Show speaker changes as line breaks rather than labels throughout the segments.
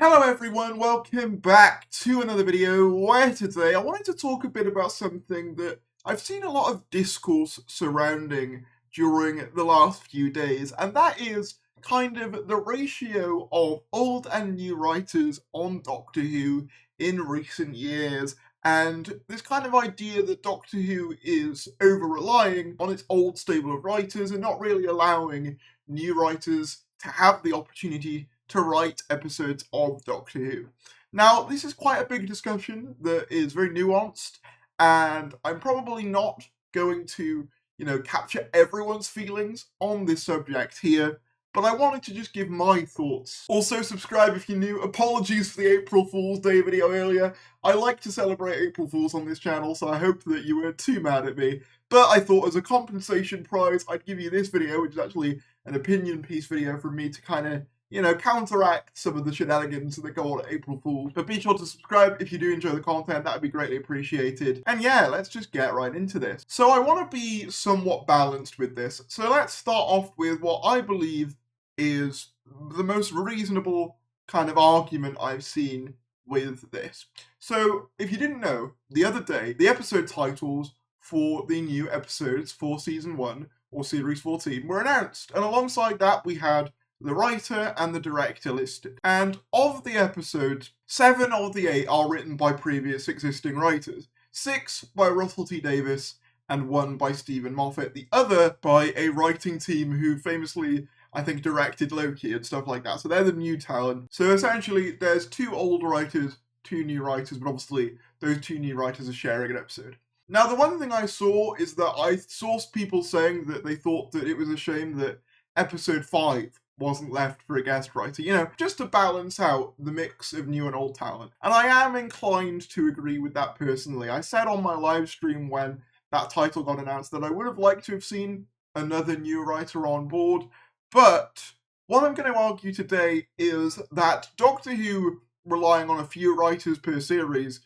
Hello everyone, welcome back to another video where today I wanted to talk a bit about something that I've seen a lot of discourse surrounding during the last few days, and that is kind of the ratio of old and new writers on Doctor Who in recent years, and this kind of idea that Doctor Who is over-relying on its old stable of writers and not really allowing new writers to have the opportunity to write episodes of Doctor Who. Now, this is quite a big discussion that is very nuanced, and I'm probably not going to, capture everyone's feelings on this subject here, but I wanted to just give my thoughts. Also, subscribe if you're new. Apologies for the April Fool's Day video earlier. I like to celebrate April Fools on this channel, so I hope that you weren't too mad at me. But I thought as a compensation prize, I'd give you this video, which is actually an opinion piece video from me to kind of counteract some of the shenanigans that go on at April Fool's. But be sure to subscribe if you do enjoy the content, that would be greatly appreciated. And yeah, let's just get right into this. So I want to be somewhat balanced with this. So let's start off with what I believe is the most reasonable kind of argument I've seen with this. So if you didn't know, the other day, the episode titles for the new episodes for Season 1, or Series 14, were announced. And alongside that, we had the writer and the director listed. And of the episodes, 7 of the 8 are written by previous existing writers. 6 by Russell T Davies and 1 by Stephen Moffat. The other by a writing team who famously, I think, directed Loki and stuff like that. So they're the new talent. So essentially, there's 2 old writers, 2 new writers, but obviously those 2 new writers are sharing an episode. Now, the one thing I saw is that I saw people saying that they thought that it was a shame that episode 5 wasn't left for a guest writer, just to balance out the mix of new and old talent. And I am inclined to agree with that personally. I said on my live stream when that title got announced that I would have liked to have seen another new writer on board, but what I'm going to argue today is that Doctor Who relying on a few writers per series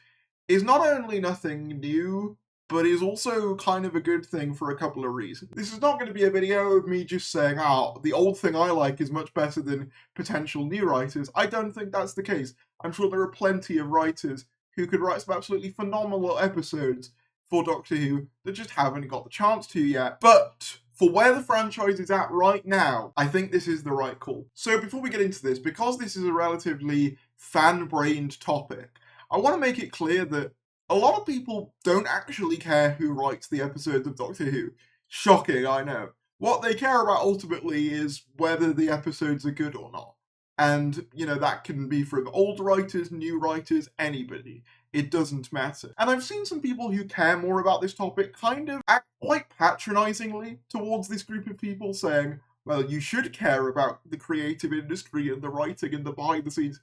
is not only nothing new, but is also kind of a good thing for a couple of reasons. This is not going to be a video of me just saying, the old thing I like is much better than potential new writers. I don't think that's the case. I'm sure there are plenty of writers who could write some absolutely phenomenal episodes for Doctor Who that just haven't got the chance to yet. But for where the franchise is at right now, I think this is the right call. So before we get into this, because this is a relatively fan-brained topic, I want to make it clear that a lot of people don't actually care who writes the episodes of Doctor Who. Shocking, I know. What they care about ultimately is whether the episodes are good or not. And, that can be from old writers, new writers, anybody. It doesn't matter. And I've seen some people who care more about this topic kind of act quite patronisingly towards this group of people, saying, well, you should care about the creative industry and the writing and the behind the scenes.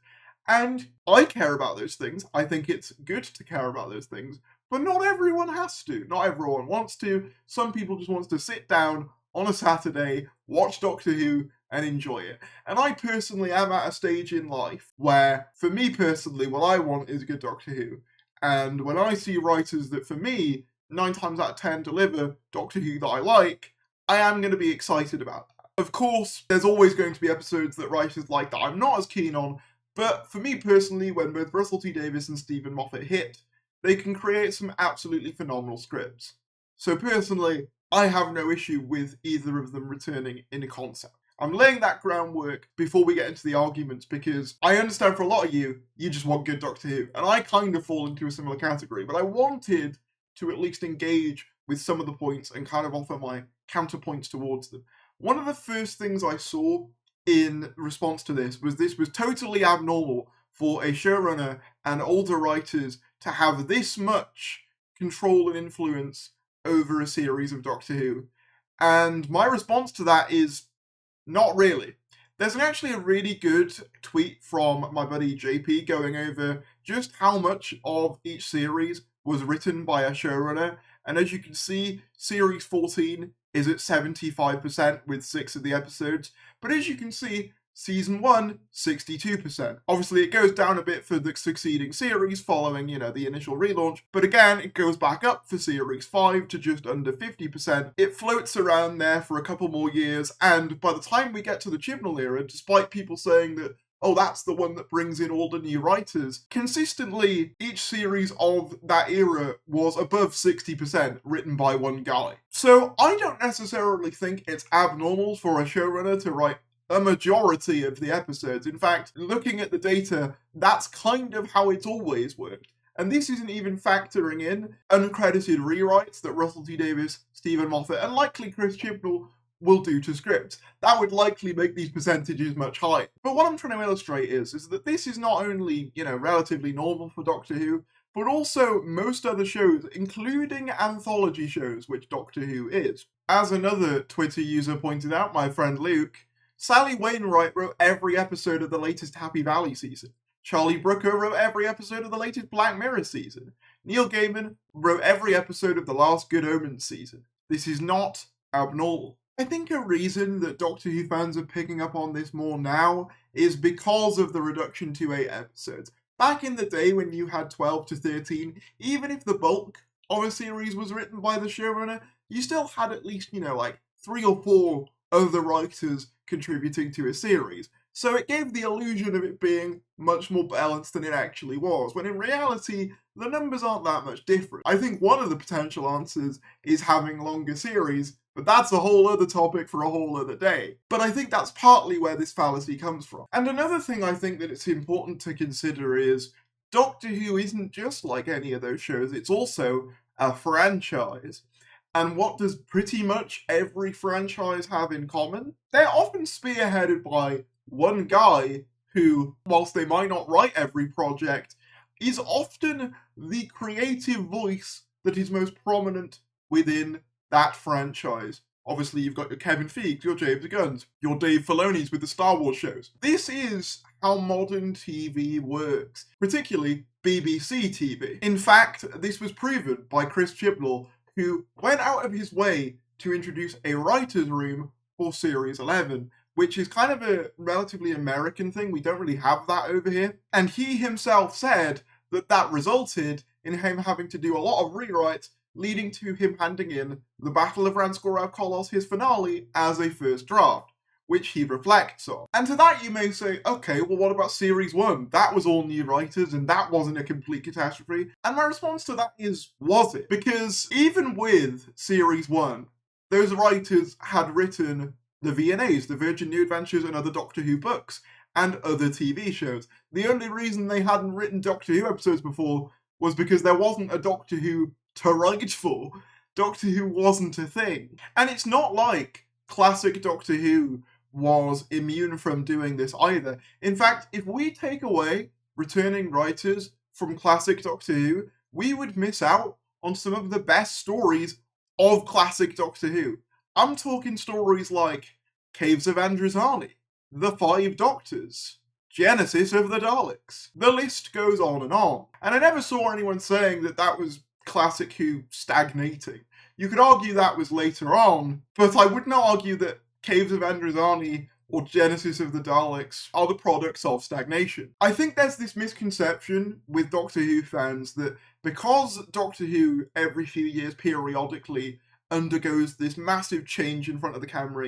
And I care about those things. I think it's good to care about those things, but not everyone has to. Not everyone wants to. Some people just want to sit down on a Saturday, watch Doctor Who, and enjoy it. And I personally am at a stage in life where, for me personally, what I want is a good Doctor Who. And when I see writers that, for me, 9 times out of 10 deliver Doctor Who that I like, I am going to be excited about that. Of course, there's always going to be episodes that writers like that I'm not as keen on, but for me personally, when both Russell T Davies and Stephen Moffat hit, they can create some absolutely phenomenal scripts. So personally, I have no issue with either of them returning in a concept. I'm laying that groundwork before we get into the arguments because I understand for a lot of you just want good Doctor Who, and I kind of fall into a similar category, but I wanted to at least engage with some of the points and kind of offer my counterpoints towards them. One of the first things I saw in response to this was totally abnormal for a showrunner and older writers to have this much control and influence over a series of Doctor Who. And my response to that is not really. There's actually a really good tweet from my buddy JP going over just how much of each series was written by a showrunner. And as you can see, Series 14 is at 75% with 6 of the episodes. But as you can see, Season 1, 62%. Obviously, it goes down a bit for the succeeding series following, the initial relaunch. But again, it goes back up for Series 5 to just under 50%. It floats around there for a couple more years. And by the time we get to the Chibnall era, despite people saying that oh, that's the one that brings in all the new writers. Consistently, each series of that era was above 60% written by one guy. So I don't necessarily think it's abnormal for a showrunner to write a majority of the episodes. In fact, looking at the data, that's kind of how it's always worked. And this isn't even factoring in uncredited rewrites that Russell T Davies, Stephen Moffat, and likely Chris Chibnall will do to scripts. That would likely make these percentages much higher. But what I'm trying to illustrate is that this is not only, relatively normal for Doctor Who, but also most other shows, including anthology shows, which Doctor Who is. As another Twitter user pointed out, my friend Luke, Sally Wainwright wrote every episode of the latest Happy Valley season. Charlie Brooker wrote every episode of the latest Black Mirror season. Neil Gaiman wrote every episode of the last Good Omens season. This is not abnormal. I think a reason that Doctor Who fans are picking up on this more now is because of the reduction to 8 episodes. Back in the day when you had 12 to 13, even if the bulk of a series was written by the showrunner, you still had at least, 3 or 4 other writers contributing to a series. So it gave the illusion of it being much more balanced than it actually was, when in reality, the numbers aren't that much different. I think one of the potential answers is having longer series, but that's a whole other topic for a whole other day. But I think that's partly where this fallacy comes from. And another thing I think that it's important to consider is Doctor Who isn't just like any of those shows, it's also a franchise. And what does pretty much every franchise have in common? They're often spearheaded by one guy who, whilst they might not write every project, is often the creative voice that is most prominent within that franchise. Obviously, you've got your Kevin Feige, your James Gunn, your Dave Filoni's with the Star Wars shows. This is how modern TV works, particularly BBC TV. In fact, this was proven by Chris Chibnall, who went out of his way to introduce a writer's room for Series 11, which is kind of a relatively American thing. We don't really have that over here. And he himself said that that resulted in him having to do a lot of rewrites, leading to him handing in The Battle of Ranskorav Kolos, his finale, as a first draft, which he reflects on. And to that you may say, okay, well what about Series 1? That was all new writers and that wasn't a complete catastrophe. And my response to that is, was it? Because even with Series 1, those writers had written the V&As, the Virgin New Adventures and other Doctor Who books, and other TV shows. The only reason they hadn't written Doctor Who episodes before was because there wasn't a Doctor Who to write for. Doctor Who wasn't a thing. And it's not like classic Doctor Who was immune from doing this either. In fact, if we take away returning writers from classic Doctor Who, we would miss out on some of the best stories of classic Doctor Who. I'm talking stories like Caves of Androzani, The Five Doctors, Genesis of the Daleks. The list goes on. And I never saw anyone saying that that was classic Who stagnating. You could argue that was later on, but I would not argue that Caves of Androzani or Genesis of the Daleks are the products of stagnation. I think there's this misconception with Doctor Who fans that because Doctor Who every few years periodically undergoes this massive change in front of the camera,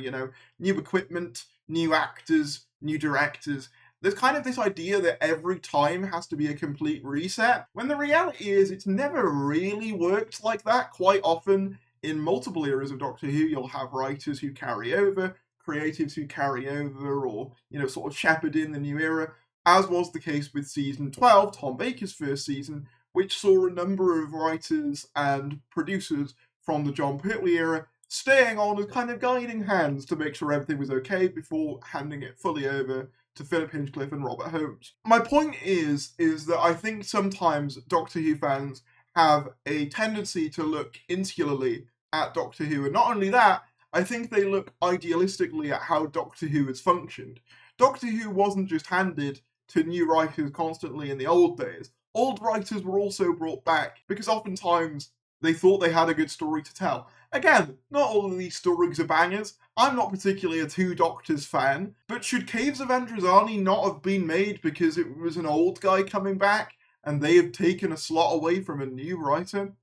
new equipment, new actors, new directors, there's kind of this idea that every time has to be a complete reset, when the reality is it's never really worked like that. Quite often, in multiple eras of Doctor Who, you'll have writers who carry over, creatives who carry over, or, sort of shepherd in the new era, as was the case with Season 12, Tom Baker's first season, which saw a number of writers and producers from the John Pertwee era staying on as kind of guiding hands to make sure everything was okay before handing it fully over to Philip Hinchcliffe and Robert Holmes. My point is that I think sometimes Doctor Who fans have a tendency to look insularly at Doctor Who, and not only that, I think they look idealistically at how Doctor Who has functioned. Doctor Who wasn't just handed to new writers constantly in the old days. Old writers were also brought back because oftentimes they thought they had a good story to tell. Again, not all of these stories are bangers. I'm not particularly a Two Doctors fan, but should Caves of Androzani not have been made because it was an old guy coming back and they have taken a slot away from a new writer?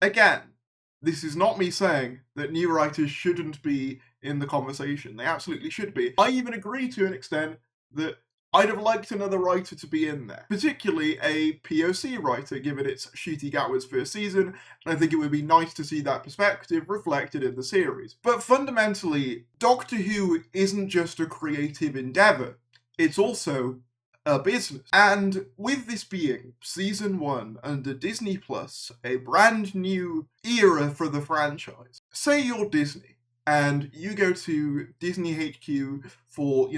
Again, this is not me saying that new writers shouldn't be in the conversation. They absolutely should be. I even agree to an extent that I'd have liked another writer to be in there, particularly a POC writer, given it's Ncuti Gatwa's first season, and I think it would be nice to see that perspective reflected in the series. But fundamentally, Doctor Who isn't just a creative endeavour, it's also a business. And with this being season 1 under Disney Plus, a brand new era for the franchise, say you're Disney and you go to Disney HQ for,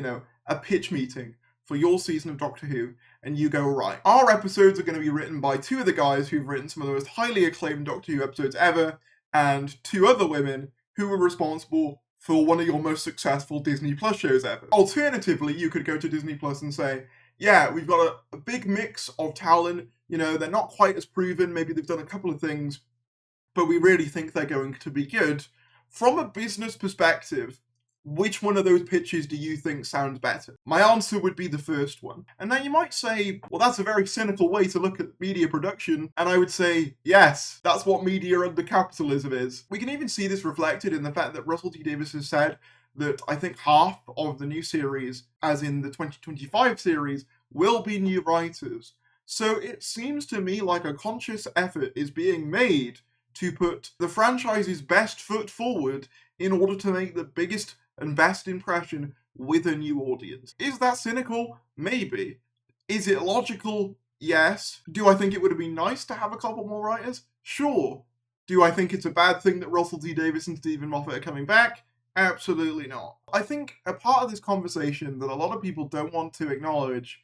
a pitch meeting for your season of Doctor Who, and you go, right, our episodes are going to be written by 2 of the guys who've written some of the most highly acclaimed Doctor Who episodes ever, and 2 other women who were responsible for one of your most successful Disney Plus shows ever. Alternatively, you could go to Disney Plus and say, yeah, we've got a big mix of talent, they're not quite as proven, maybe they've done a couple of things, but we really think they're going to be good. From a business perspective, which one of those pitches do you think sounds better? My answer would be the first one. And now you might say, well, that's a very cynical way to look at media production. And I would say, yes, that's what media under capitalism is. We can even see this reflected in the fact that Russell T Davies has said that I think half of the new series, as in the 2025 series, will be new writers. So it seems to me like a conscious effort is being made to put the franchise's best foot forward in order to make the biggest and best impression with a new audience. Is that cynical? Maybe. Is it logical? Yes. Do I think it would have been nice to have a couple more writers? Sure. Do I think it's a bad thing that Russell T Davies and Stephen Moffat are coming back? Absolutely not. I think a part of this conversation that a lot of people don't want to acknowledge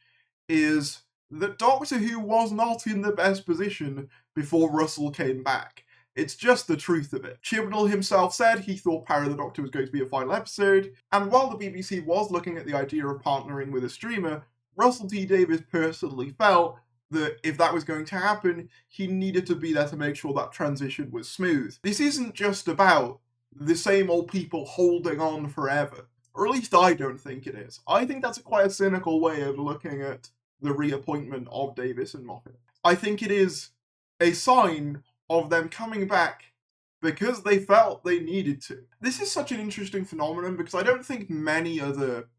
is that Doctor Who was not in the best position before Russell came back. It's just the truth of it. Chibnall himself said he thought Power of the Doctor was going to be a final episode, and while the BBC was looking at the idea of partnering with a streamer, Russell T Davies personally felt that if that was going to happen, he needed to be there to make sure that transition was smooth. This isn't just about the same old people holding on forever. Or at least I don't think it is. I think that's quite a cynical way of looking at the reappointment of Davies and Moffat. I think it is a sign of them coming back because they felt they needed to. This is such an interesting phenomenon because I don't think many other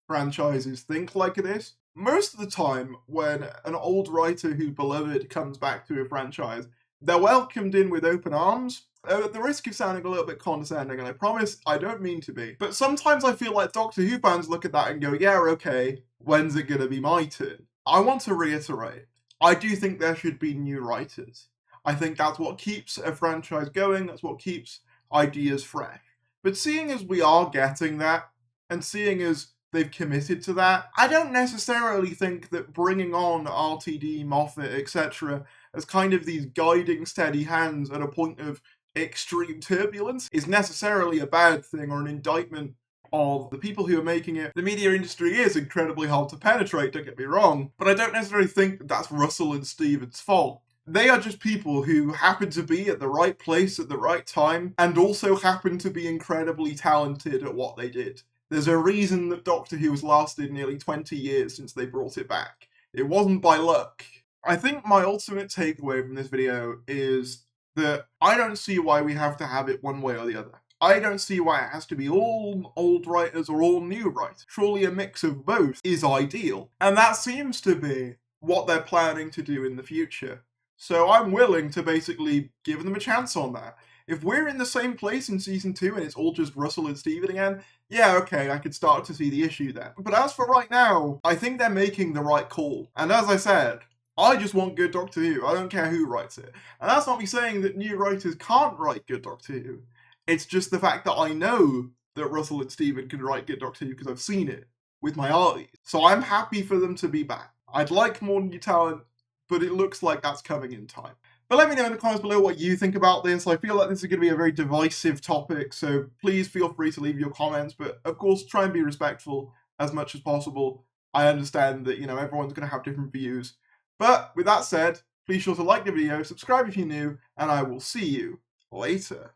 franchises think like this. Most of the time, when an old writer who's beloved comes back to a franchise, they're welcomed in with open arms. At the risk of sounding a little bit condescending, and I promise I don't mean to be, but sometimes I feel like Doctor Who fans look at that and go, yeah, okay, when's it gonna be my turn? I want to reiterate, I do think there should be new writers. I think that's what keeps a franchise going, that's what keeps ideas fresh. But seeing as we are getting that, and seeing as they've committed to that, I don't necessarily think that bringing on RTD, Moffat, etc. as kind of these guiding steady hands at a point of extreme turbulence is necessarily a bad thing or an indictment of the people who are making it. The media industry is incredibly hard to penetrate, don't get me wrong, but I don't necessarily think that's Russell and Stephen's fault. They are just people who happen to be at the right place at the right time, and also happen to be incredibly talented at what they did. There's a reason that Doctor Who has lasted nearly 20 years since they brought it back. It wasn't by luck. I think my ultimate takeaway from this video is that I don't see why we have to have it one way or the other. I don't see why it has to be all old writers or all new writers. Surely a mix of both is ideal. And that seems to be what they're planning to do in the future. So I'm willing to basically give them a chance on that. If we're in the same place in season 2 and it's all just Russell and Stephen again, yeah, okay, I could start to see the issue there. But as for right now, I think they're making the right call. And as I said, I just want good Doctor Who. I don't care who writes it. And that's not me saying that new writers can't write good Doctor Who. It's just the fact that I know that Russell and Stephen can write good Doctor Who because I've seen it with my eyes. So I'm happy for them to be back. I'd like more new talent, but it looks like that's coming in time. But let me know in the comments below what you think about this. I feel like this is going to be a very divisive topic, so please feel free to leave your comments, but of course try and be respectful as much as possible. I understand that, everyone's going to have different views. But with that said, please sure to like the video, subscribe if you're new, and I will see you later.